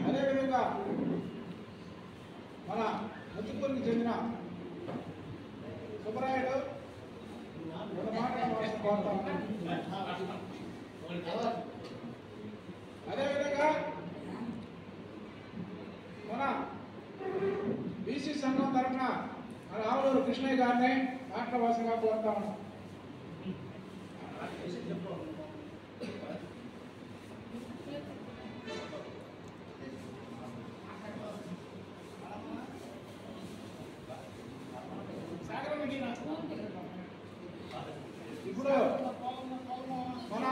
అదేవిధంగా మన ముత్తుకూరుకి చెందిన సుబ్బరాయుడు అదేవిధంగా మన బీసీ సంఘం తరఫున మన ఆవులూరు కృష్ణయ్య గారిని మాట్లాడవలసిందిగా కోరుతా ఉన్నాం. ఇప్పుడు మన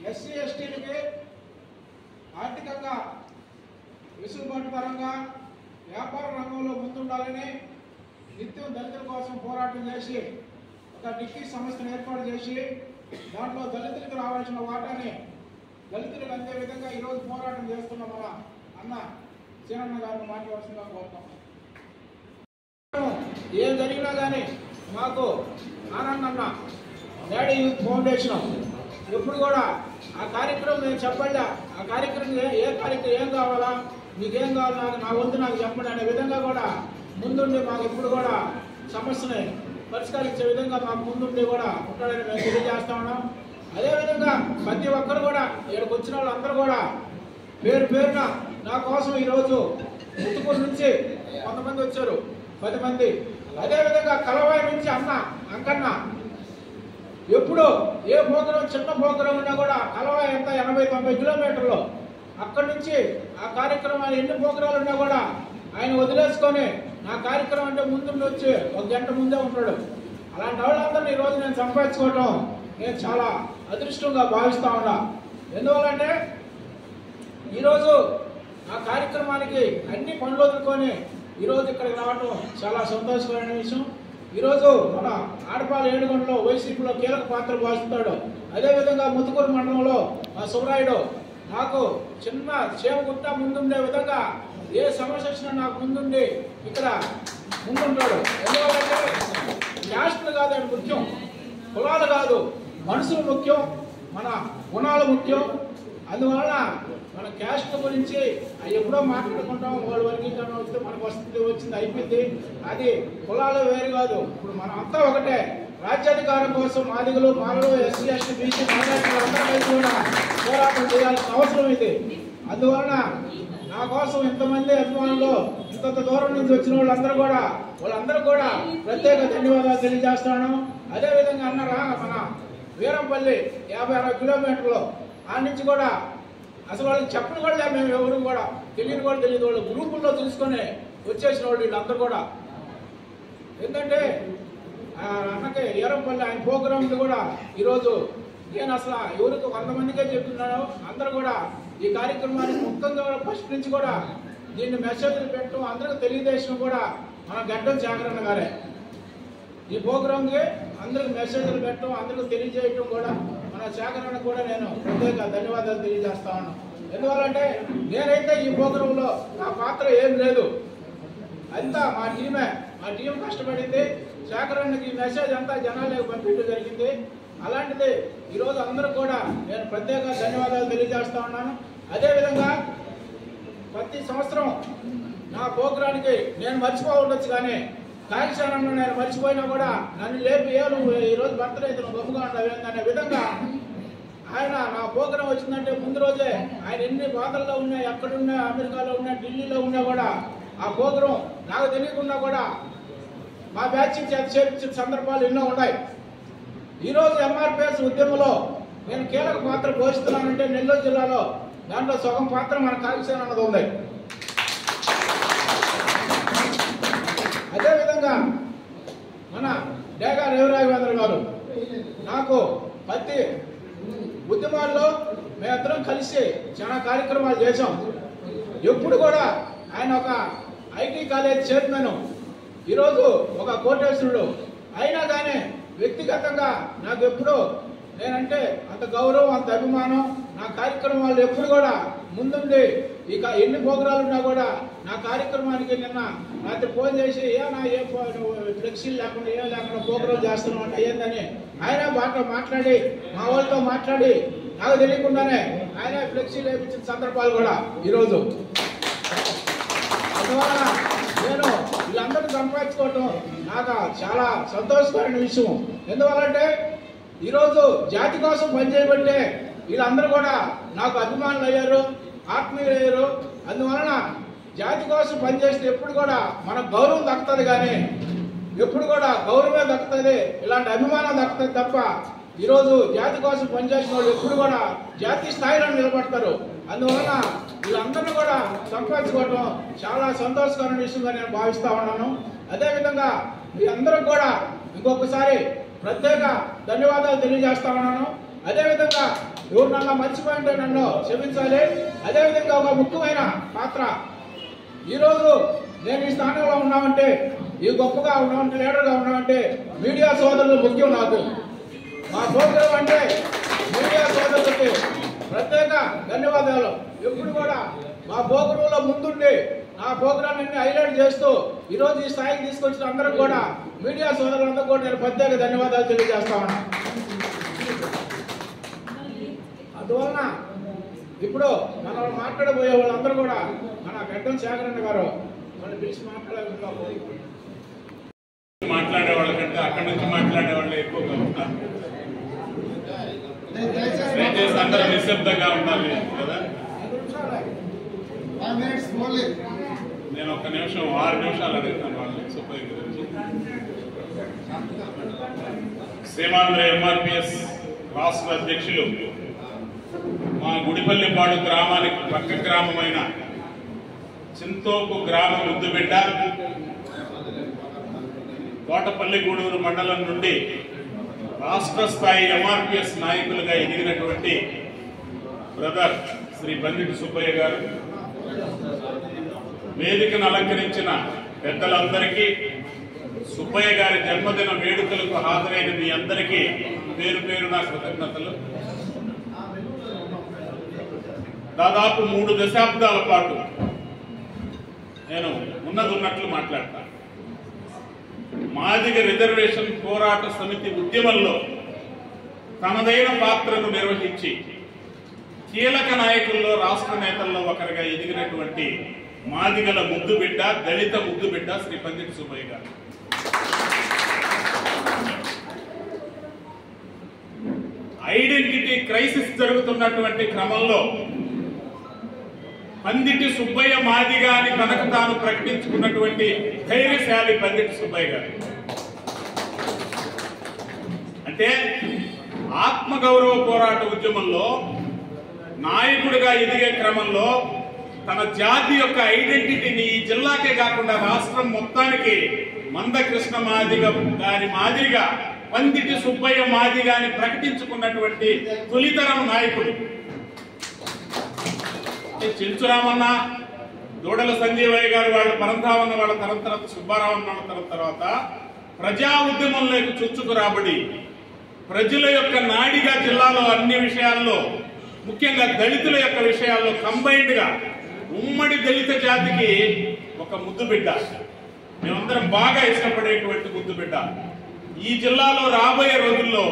ఎస్సీ ఎస్టీలకి ఆర్థికంగా వెసులుబాటు పరంగా వ్యాపార రంగంలో ముందుండాలని నిత్యం దళితుల కోసం పోరాటం చేసి ఒక డిక్కీ సంస్థను ఏర్పాటు చేసి దాంట్లో దళితులకు రావాల్సిన వాటాని దళితులకు అందే విధంగా ఈరోజు పోరాటం చేస్తున్న మన అన్న సీనన్న గారిని మాట్లాడాల్సిందిగా కోరుతాం. ఏం జరిగినా కానీ మాకు ఆనందన్న డాడీ యూత్ ఫౌండేషన్ ఎప్పుడు కూడా ఆ కార్యక్రమం నేను చెప్పండి, ఆ కార్యక్రమం ఏ కార్యక్రమం ఏం కావాలా, మీకేం కావాలా, నా వంతు నాకు చెప్పండి అనే విధంగా కూడా ముందుండి మాకు ఇప్పుడు కూడా సమస్యని పరిష్కరించే విధంగా మాకు ముందుండి కూడా ఉంటాడని మేము తెలియజేస్తా ఉన్నాం. అదేవిధంగా ప్రతి ఒక్కరు కూడా ఇక్కడికి వచ్చిన వాళ్ళందరూ కూడా పేరు పేరున నా కోసం ఈరోజు ముత్తుకూరు నుంచి కొంతమంది వచ్చారు, 10 మంది. అదేవిధంగా కలవాయి నుంచి అంకన్న ఎప్పుడు ఏ ప్రోగ్రాం చిన్న ప్రోగ్రాం ఉన్నా కూడా కలవాయి ఎంత 80-90 కిలోమీటర్లు అక్కడి నుంచి ఆ కార్యక్రమాలు ఎన్ని ప్రోగ్రాలు ఉన్నా కూడా ఆయన వదిలేసుకొని నా కార్యక్రమం అంటే ముందు వచ్చి 1 గంట ముందే ఉంటాడు. అలాంటి వాళ్ళందరినీ ఈరోజు నేను సంపాదించుకోవటం నేను చాలా అదృష్టంగా భావిస్తా ఉన్నా. ఎందువల్లంటే ఈరోజు ఆ కార్యక్రమానికి అన్ని పనులు వదులుకొని ఈరోజు ఇక్కడికి రావటం చాలా సంతోషకరమైన విషయం. ఈరోజు మన ఆడపాల ఏడుగొండలో వైసీపీలో కీలక పాత్ర వహిస్తాడు. అదేవిధంగా ముత్తుకూరు మండలంలో మా సుబ్బరాయుడు నాకు చిన్న చేమగుట్ట ముందుండే విధంగా ఏ సమస్య వచ్చినా నాకు ముందుండి ఇక్కడ ముందుంటాడు. ఎందుకంటే క్యాస్ట్లు కాదు అని ముఖ్యం, కులాలు కాదు, మనుషులు ముఖ్యం, మన గుణాలు ముఖ్యం. అందువలన మన క్యాస్ట్ గురించి ఎప్పుడో మాట్లాడుకుంటాం, వాళ్ళ వర్గీకరణ వస్తే మనకు వచ్చింది అయిపోయింది. అది కులాలు వేరు కాదు, ఇప్పుడు మనం అంతా ఒకటే. రాజ్యాధికారం కోసం మాదిగలు, మాలలు, ఎస్సీ ఎస్టీ బీసీ మైనారిటీలు అందరూ కలిసి కూడా పోరాటం చేయాల్సిన అవసరం ఇది. అందువలన నా కోసం ఇంతమంది అభిమానులు ఇంత దూరం నుంచి వచ్చిన వాళ్ళందరూ కూడా ప్రత్యేక ధన్యవాదాలు తెలియజేస్తాను. అదేవిధంగా అన్నారా మన వీరంపల్లి 50-60 కిలోమీటర్లు ఆ నుంచి కూడా అసలు వాళ్ళకి చెప్పను కూడా మేము ఎవరు కూడా తెలియదు వాళ్ళు గ్రూపుల్లో తెలుసుకొని వచ్చేసిన వాళ్ళు వీళ్ళందరూ కూడా. ఎందుకంటే అన్నకి వీరంపల్లి ఆయన ప్రోగ్రాంలు కూడా ఈరోజు నేను అసలు ఎవరికి 100 మందికే చెప్తున్నాను. అందరూ కూడా ఈ కార్యక్రమానికి ముఖ్యంగా ఫస్ట్ నుంచి కూడా దీన్ని మెసేజ్లు పెట్టడం అందరికీ తెలియజేసిన కూడా మన గడ్డం జాగరణ గారే. ఈ ప్రోగ్రాంకి అందరికి మెసేజ్లు పెట్టడం అందరికీ తెలియజేయటం కూడా మన జాగరణ కూడా నేను ప్రత్యేక ధన్యవాదాలు తెలియజేస్తా ఉన్నాను. ఎందువల్లంటే నేనైతే ఈ ప్రోగ్రాంలో నా పాత్ర ఏం లేదు, అంతా మా టీం కష్టపడింది. జాగరణకి మెసేజ్ అంతా జనాలకు పంపించడం జరిగింది. అలాంటిది ఈరోజు అందరూ కూడా నేను ప్రత్యేక ధన్యవాదాలు తెలియజేస్తా ఉన్నాను. అదేవిధంగా ప్రతి సంవత్సరం నా ప్రోగ్రానికి నేను మర్చిపోవచ్చు, కానీ కాకిశానంలో నేను మర్చిపోయినా కూడా నన్ను లేపి నువ్వు ఈరోజు బర్త్డే అయితే నువ్వు గొప్పగా ఉండవు అనే విధంగా ఆయన నా ప్రోగ్రాం వచ్చిందంటే ముందు రోజే ఆయన ఎన్ని బాధల్లో ఉన్నా, ఎక్కడున్నా, అమెరికాలో ఉన్నా, ఢిల్లీలో ఉన్నా కూడా ఆ ప్రోగ్రాం నాకు తెలియకుండా కూడా మా బ్యాచ్ చేర్చిన సందర్భాలు ఎన్నో ఉన్నాయి. ఈరోజు ఎంఆర్పిఎస్ ఉద్యమంలో నేను కీలక పాత్ర పోషిస్తున్నానంటే నెల్లూరు జిల్లాలో దాంట్లో సగం పాత్ర మన కాకిశాన అన్నది ఉంది. అదేవిధంగా మన డేగా రవిరాఘవేంద్ర గారు నాకు ప్రతి ఉద్యమాల్లో మేమిద్దరం కలిసి చాలా కార్యక్రమాలు చేశాం. ఎప్పుడు కూడా ఆయన ఒక ఐటీ కాలేజ్ చైర్మన్, ఈరోజు ఒక కోటేశ్వరుడు. అయినా కానీ వ్యక్తిగతంగా నాకు ఎప్పుడు నేనంటే అంత గౌరవం, అంత అభిమానం. నా కార్యక్రమాలు ఎప్పుడు కూడా ముందుండి ఇక ఎన్ని ప్రోగ్రాలు ఉన్నా కూడా నా కార్యక్రమానికి నిన్న రాత్రి ఫోన్ చేసి ఏ ఫ్లెక్సీలు లేకుండా ఏం లేకుండా ప్రోగ్రాం చేస్తున్నాం అంటే ఏందని ఆయన మాట్లాడి మా వాళ్ళతో మాట్లాడి నాకు తెలియకుండానే ఆయనే ఫ్లెక్సీ లేపించిన సందర్భాలు కూడా ఈరోజు. అందువలన నేను వీళ్ళందరినీ సంపాదించుకోవటం నాకు చాలా సంతోషకరమైన విషయం. ఎందువల్లంటే ఈరోజు జాతి కోసం పనిచేయబట్టే వీళ్ళందరూ కూడా నాకు అభిమానులు అయ్యారు, ఆత్మీయులు అయ్యారు. అందువలన జాతి కోసం పనిచేస్తే ఎప్పుడు కూడా మనకు గౌరవం దక్కుతుంది, కానీ ఎప్పుడు కూడా గౌరవమే దక్కుతుంది, ఇలాంటి అభిమానం దక్కుతుంది తప్ప ఈరోజు జాతి కోసం పనిచేసిన వాళ్ళు ఎప్పుడు కూడా జాతీయ స్థాయిలో నిలబడతారు. అందువలన వీళ్ళందరినీ కూడా సంపాదించుకోవటం చాలా సంతోషకరమైన విషయంగా నేను భావిస్తా ఉన్నాను. అదేవిధంగా మీ అందరికి కూడా ఇంకొకసారి ప్రత్యేక ధన్యవాదాలు తెలియజేస్తా ఉన్నాను. అదేవిధంగా ఎవరు నన్ను మర్చిపోయింటే నన్ను క్షమించాలి. అదేవిధంగా ఒక ముఖ్యమైన పాత్ర ఈరోజు నేను ఈ స్థానంలో ఉన్నామంటే, ఈ గొప్పగా ఉన్నామంటే, లీడర్గా ఉన్నామంటే మీడియా సోదరులు ముఖ్యం. నాకు మా ప్రోగ్రాం అంటే మీడియా సోదరులకి ప్రత్యేక ధన్యవాదాలు. ఎప్పుడు కూడా మా ప్రోగ్రాంలో ముందుండి ఆ ప్రోగ్రాం అన్ని హైలైట్ చేస్తూ ఈరోజు ఈ స్థాయికి తీసుకొచ్చిన అందరికి కూడా మీడియా సోదరులందరూ కూడా నేను ప్రత్యేక ధన్యవాదాలు తెలియజేస్తా ఉన్నాను. అందువలన ఇప్పుడు మనం మాట్లాడబోయే వాళ్ళందరూ కూడా మన గడ్డం శేఖరన్న గారు వాళ్ళు పిలిచి మాట్లాడే వాళ్ళకంటే అక్కడి నుంచి మాట్లాడే వాళ్ళు ఎక్కువగా ఉంటారు. దయచేసి అందరూ నిశ్శబ్దంగా ఉండాలి కదా. నేను 1 నిమిషం 6 నిమిషాలు అడుగుతాను వాళ్ళని సుబ్బయ్య గురించి. సీమాంధ్ర ఎంఆర్పిఎస్ రాష్ట్ర అధ్యక్షులు, మా గుడిపల్లిపాడు గ్రామానికి పక్క గ్రామమైన చింతోపు గ్రామ ముద్దుబిడ్డ, కోటపల్లి గూడూరు మండలం నుండి రాష్ట్ర స్థాయి ఎంఆర్పిఎస్ నాయకులుగా ఎదిగినటువంటి బ్రదర్ శ్రీ బందిటి సుబ్బయ్య గారు, వేదికను అలంకరించిన పెద్దలందరికీ, సుబ్బయ్య గారి జన్మదిన వేడుకలకు హాజరైన మీ అందరికీ పేరు పేరున కృతజ్ఞతలు. దాదాపు 3 దశాబ్దాల పాటు నేను ఉన్నట్లు మాట్లాడతాను. మాదిగ రిజర్వేషన్ పోరాట సమితి ఉద్యమంలో తనదైన పాత్రను నిర్వహించి కీలక నాయకుల్లో, రాష్ట్ర నేతల్లో ఒకరిగా ఎదిగినటువంటి మాదిగల ముద్దుబిడ్డ, దళిత ముద్దుబిడ్డ శ్రీ బందిటి సుబ్బయ్య గారు. ఐడెంటిటీ క్రైసిస్ జరుగుతున్నటువంటి క్రమంలో బందిటి సుబ్బయ్య మాదిగా అని తనకు తాను ప్రకటించుకున్నటువంటి ధైర్యశాలి బందిటి సుబ్బయ్య గారు. అంటే ఆత్మగౌరవ పోరాట ఉద్యమంలో నాయకుడిగా ఎదిగే క్రమంలో తన జాతి యొక్క ఐడెంటిటీని ఈ జిల్లాకే కాకుండా రాష్ట్రం మొత్తానికి మందకృష్ణ మాదిగ గారి మాదిరిగా బందిటి సుబ్బయ్య మాదిగా అని ప్రకటించుకున్నటువంటి తొలితరం నాయకుడు. చెంచురామన్న, దూడల సంజీవయ్య గారు, వాళ్ళ పరంధామన్న, వాళ్ళ తర్వాత సుబ్బారావన్న తర్వాత ప్రజా ఉద్యమంలోకి చుచ్చుకు రాబడి ప్రజల యొక్క నాడిగా జిల్లాలో అన్ని విషయాల్లో, ముఖ్యంగా దళితుల యొక్క విషయాల్లో కంబైన్డ్ గా ఉమ్మడి దళిత జాతికి ఒక ముద్దుబిడ్డ, మేమందరం బాగా ఇష్టపడేటువంటి ముద్దుబిడ్డ. ఈ జిల్లాలో రాబోయే రోజుల్లో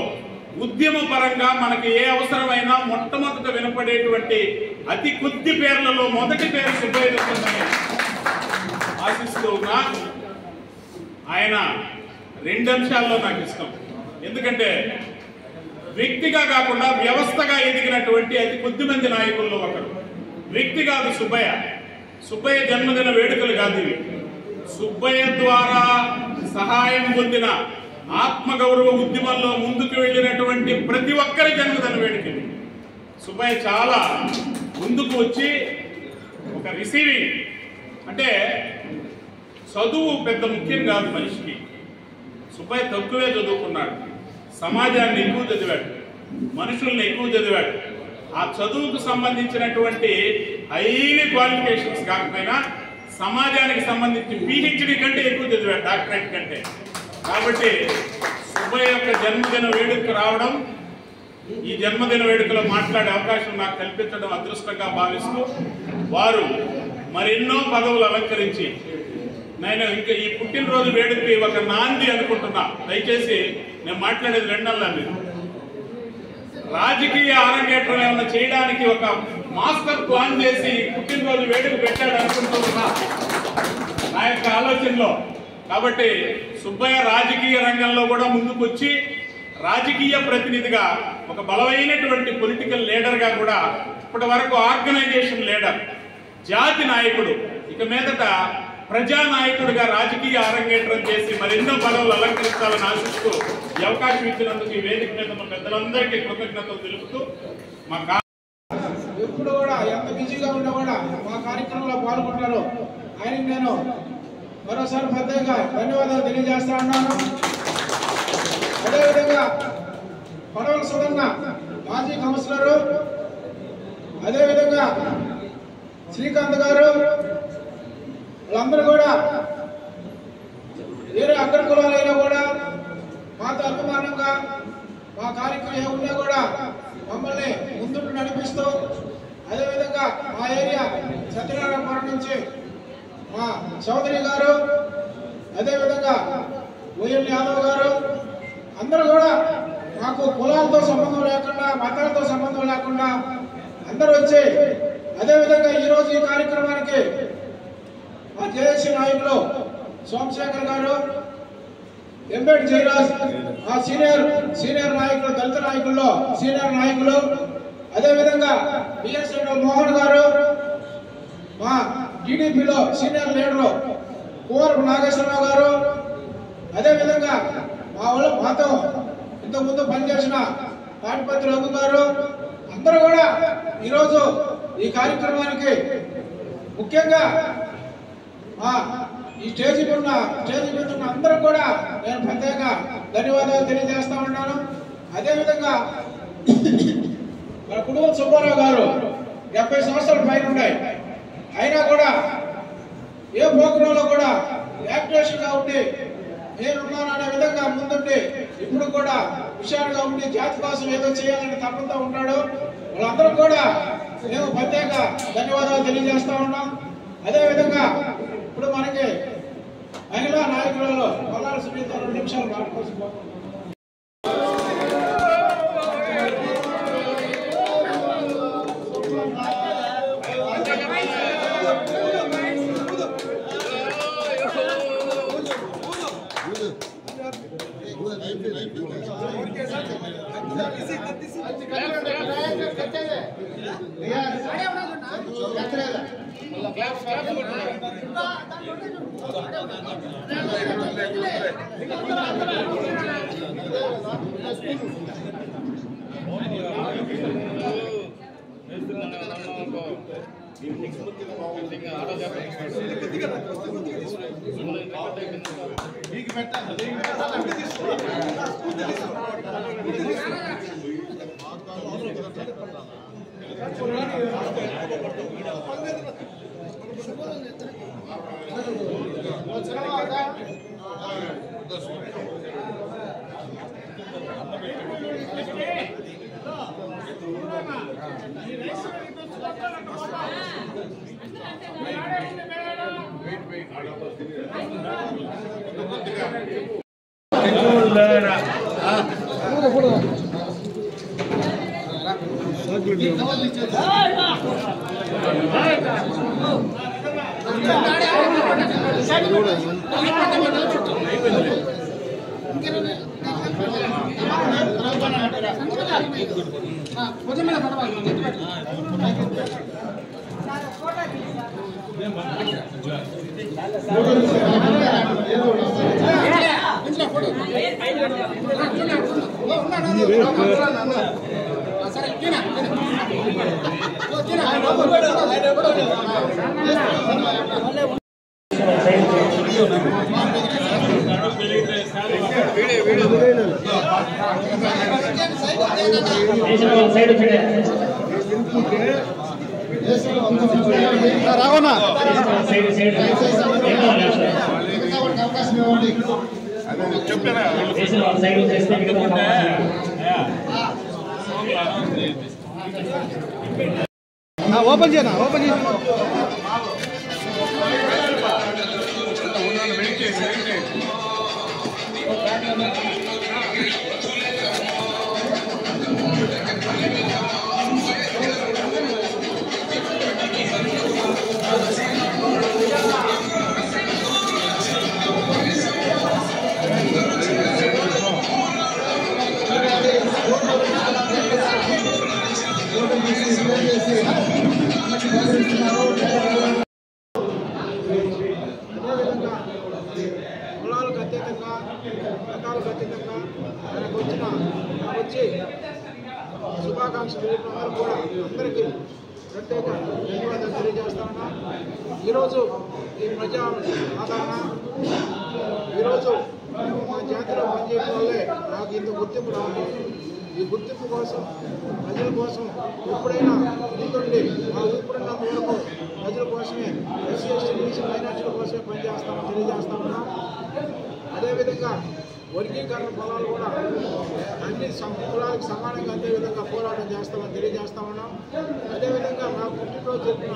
ఉద్యమ పరంగా మనకి ఏ అవసరమైనా మొట్టమొదట వినపడేటువంటి అతి కొద్ది పేర్లలో మొదటి పేరు సుబ్బయ్య దత్తుందని ఆశిస్తూ ఉన్నా. ఆయన 2 అంశాల్లో నాకు ఇష్టం. ఎందుకంటే వ్యక్తిగా కాకుండా వ్యవస్థగా ఎదిగినటువంటి అతి కొద్ది మంది నాయకుల్లో ఒకరు. వ్యక్తి కాదు సుబ్బయ్య. సుబ్బయ్య జన్మదిన వేడుకలు కాదు ఇవి. సుబ్బయ్య ద్వారా సహాయం పొందిన ఆత్మగౌరవ ఉద్యమంలో ముందుకు వెళ్ళినటువంటి ప్రతి ఒక్కరి జన్మదిన వేడుకలు. సుబ్బయ్య చాలా ముందుకు వచ్చి ఒక రిసీవింగ్, అంటే చదువు పెద్ద ముఖ్యం కాదు మనిషికి. సుబ్బయ్య తక్కువే చదువుకున్నాడు, సమాజాన్ని ఎక్కువ చదివాడు, మనుషుల్ని ఎక్కువ చదివాడు. ఆ చదువుకు సంబంధించినటువంటి హైలీ క్వాలిఫికేషన్స్ కాకపోయినా సమాజానికి సంబంధించి PhD కంటే ఎక్కువ చదివాడు, డాక్టరేట్ కంటే. కాబట్టి సుబ్బయ్య యొక్క జన్మదిన వేడుకకు రావడం, ఈ జన్మదిన వేడుకలో మాట్లాడే అవకాశం నాకు కల్పించడం అదృష్టంగా భావిస్తూ, వారు మరెన్నో పదవులు అలంకరించి, నేను ఇంకా ఈ పుట్టినరోజు వేడుకకి ఒక నాంది అనుకుంటున్నా. దయచేసి నేను మాట్లాడేది 2 నెలలు. రాజకీయ అరంగేట్రం ఏమైనా చేయడానికి ఒక మాస్టర్ ప్లాన్ చేసి పుట్టినరోజు వేడుక పెట్టాడు అనుకుంటున్నా నా యొక్క ఆలోచనలో. కాబట్టి సుబ్బయ్య రాజకీయ రంగంలో కూడా ముందుకు వచ్చి రాజకీయ ప్రతినిధిగా ఒక బలమైనటువంటి పొలిటికల్ లీడర్గా కూడా ఇప్పటి వరకు ఆర్గనైజేషన్ లీడర్, జాతి నాయకుడు, ఇక మీదట ప్రజానాయకుడిగా రాజకీయ అరంగేట్రం చేసి మరెన్నో పదవులు అలంకరించాలని ఆశిస్తూ ఈ అవకాశం ఇచ్చినందుకు ఈ వేదిక మీద ఉన్న పెద్దలందరికీ కృతజ్ఞతలు తెలుపుతూ మా ఎప్పుడు కూడా ఎంత బిజీగా ఉన్నా కూడా మా కార్యక్రమంలో పాల్గొంటారు. ఆయనకి నేను మరోసారి ప్రత్యేకంగా ధన్యవాదాలు తెలియజేస్తా ఉన్నాను. అదేవిధంగా పడవల సుధన్న మాజీ కౌన్సిలరు, అదేవిధంగా శ్రీకాంత్ గారు, వాళ్ళందరూ కూడా వేరే అగ్ర కులాలైనా కూడా మాతో అభిమానంగా మా కార్యక్రమం ఏమున్నా కూడా మమ్మల్ని ముందుకు నడిపిస్తూ, అదేవిధంగా మా ఏరియా సత్యనారాయణపురం నుంచి మా చౌదరి గారు, అదేవిధంగా వైఎల్ యాదవ్ గారు, అందరూ కూడా మాకు కులాలతో సంబంధం లేకుండా మతాలతో సంబంధం లేకుండా అందరూ వచ్చి, అదేవిధంగా ఈరోజు ఈ కార్యక్రమానికి మా జేఏసీ నాయకులు సోమశేఖర్ గారు, ఎంబెడ్ జయరాజ్, మా సీనియర్ నాయకులు, దళిత నాయకుల్లో సీనియర్ నాయకులు, అదేవిధంగా బిఎస్ఎన్ మోహన్ గారు, మా టీడీపీలో సీనియర్ లీడరు కువరపు నాగేశ్వరరావు గారు, అదేవిధంగా మాతో ఇంతకుముందు పనిచేసిన తాటిపత్రి రఘు గారు, అందరూ కూడా ఈరోజు ఈ కార్యక్రమానికి ముఖ్యంగా ఈ స్టేజీ మీద ఉన్న అందరూ కూడా నేను ప్రత్యేక ధన్యవాదాలు తెలియజేస్తా ఉన్నాను. అదేవిధంగా మన కుటుంబ సుబ్బారావు గారు 70 సంవత్సరాల పైన ఉన్నాయి, అయినా కూడా ఏ ప్రోగ్రాంలో కూడా యాక్టివేషన్గా ఉండి నేనున్నాను అనే విధంగా ముందుండి ఇప్పుడు కూడా హుషారుగా ఉండి జాతి కోసం ఏదో చేయాలని తప్పంతో ఉంటాడు. వాళ్ళందరూ కూడా మేము ప్రత్యేక ధన్యవాదాలు తెలియజేస్తా ఉన్నాం. అదేవిధంగా ఇప్పుడు మనకి మహిళా నాయకులలో కొల్లాల సునీత 2 నిమిషాలు మాట్లాడుకోవచ్చు. ఓపెన్ చేయనా ఓపెన్ చేయ ఈరోజు ఈ ప్రజా ఆదరణ ఈరోజు మా జాతిలో పనిచేయడం వల్లే నాకు ఇంత గుర్తింపు రావడం. ఈ గుర్తింపు కోసం ప్రజల కోసం ఎప్పుడైనా ముందుండి మా ఊపిరినంత వరకు ప్రజల కోసమే ఎస్సీ ఎస్టీ బీసీ మైనార్టీల కోసమే పనిచేస్తామని తెలియజేస్తామన్నాం. అదేవిధంగా వర్గీకరణ ఫలాలు కూడా అన్ని కులాలకు సమానంగా అదేవిధంగా పోరాటం చేస్తామని తెలియజేస్తామన్నాం. అదేవిధంగా మా పుట్టినరోజు జరిపిన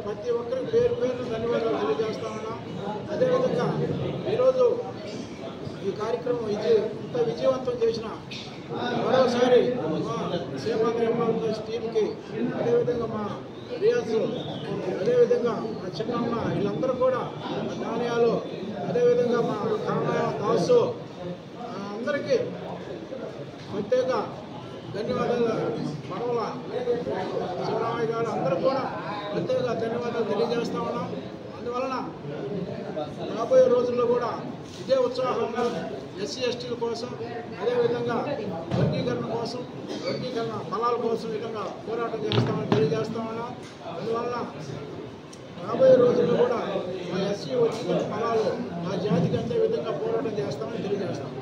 ప్రతి ఒక్కరికి పేరు ధన్యవాదాలు తెలియజేస్తామన్నాం. అదేవిధంగా ఈరోజు ఈ కార్యక్రమం ఇంత విజయవంతం చేసిన మరోసారి మా సేవాగ్రహ టీంకి, అదేవిధంగా మా రియాజ్, అదేవిధంగా మా చిన్నమ్మ, వీళ్ళందరూ కూడా మా నాణ్యాలు, అదేవిధంగా మా కరుణ దాసు అందరికీ ప్రత్యేక ధన్యవాదాలు. పడవల శివరామయ్య గారు అందరూ కూడా ప్రత్యేక ధన్యవాదాలు తెలియజేస్తా ఉన్నాం. అందువలన రాబోయే రోజుల్లో కూడా ఇదే ఉత్సాహంగా ఎస్సీ ఎస్టీల కోసం, అదేవిధంగా వర్గీకరణ కోసం, వర్గీకరణ ఫలాల కోసం విధంగా పోరాటం చేస్తామని తెలియజేస్తా ఉన్నాం. అందువలన రాబోయే రోజుల్లో కూడా మా ఎస్సీ వర్గీకరణ ఫలాలు మా జాతికి అందే విధంగా పోరాటం చేస్తామని తెలియజేస్తాం.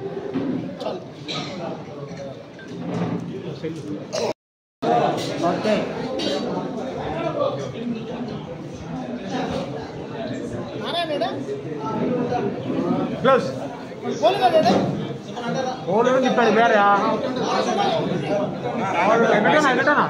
క్లోజ్ ఓడు చెప్పాడు వేరే ఎగటనా